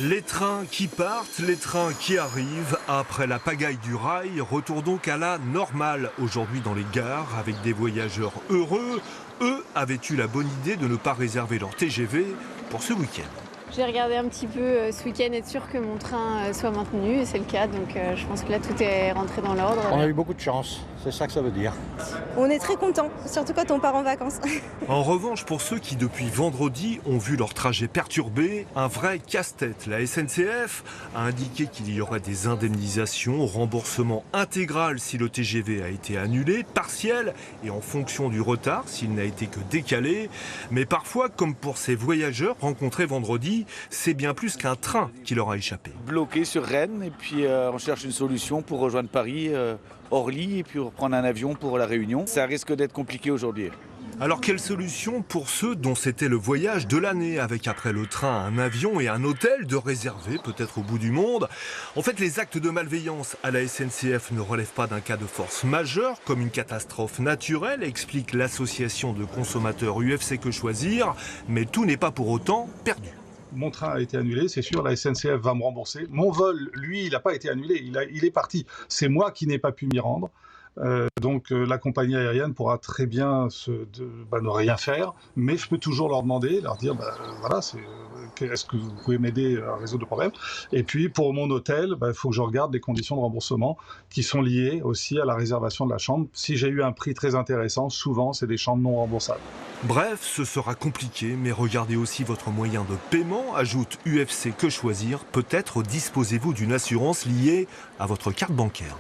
Les trains qui partent, les trains qui arrivent. Après la pagaille du rail, retour donc à la normale aujourd'hui dans les gares avec des voyageurs heureux. Eux avaient eu la bonne idée de ne pas réserver leur TGV pour ce week-end. J'ai regardé un petit peu ce week-end, être sûr que mon train soit maintenu, et c'est le cas, donc je pense que là tout est rentré dans l'ordre. On a eu beaucoup de chance, c'est ça que ça veut dire. On est très contents, surtout quand on part en vacances. En revanche, pour ceux qui depuis vendredi ont vu leur trajet perturbé, un vrai casse-tête. La SNCF a indiqué qu'il y aurait des indemnisations, remboursement intégral si le TGV a été annulé, partiel et en fonction du retard s'il n'a été que décalé. Mais parfois, comme pour ces voyageurs rencontrés vendredi, c'est bien plus qu'un train qui leur a échappé. Bloqué sur Rennes et puis on cherche une solution pour rejoindre Paris, Orly et puis reprendre un avion pour la Réunion. Ça risque d'être compliqué aujourd'hui. Alors quelle solution pour ceux dont c'était le voyage de l'année, avec après le train un avion et un hôtel de réservé peut-être au bout du monde? En fait, les actes de malveillance à la SNCF ne relèvent pas d'un cas de force majeure comme une catastrophe naturelle, explique l'association de consommateurs UFC Que Choisir, mais tout n'est pas pour autant perdu. Mon train a été annulé, c'est sûr, la SNCF va me rembourser. Mon vol, lui, il n'a pas été annulé, il est parti. C'est moi qui n'ai pas pu m'y rendre. Donc la compagnie aérienne pourra très bien ne rien faire, mais je peux toujours leur demander, leur dire, voilà, est-ce que vous pouvez m'aider à résoudre le problème? Et puis pour mon hôtel, il faut que je regarde les conditions de remboursement qui sont liées aussi à la réservation de la chambre. Si j'ai eu un prix très intéressant, souvent c'est des chambres non remboursables. Bref, ce sera compliqué, mais regardez aussi votre moyen de paiement, ajoute UFC Que Choisir. Peut-être disposez-vous d'une assurance liée à votre carte bancaire.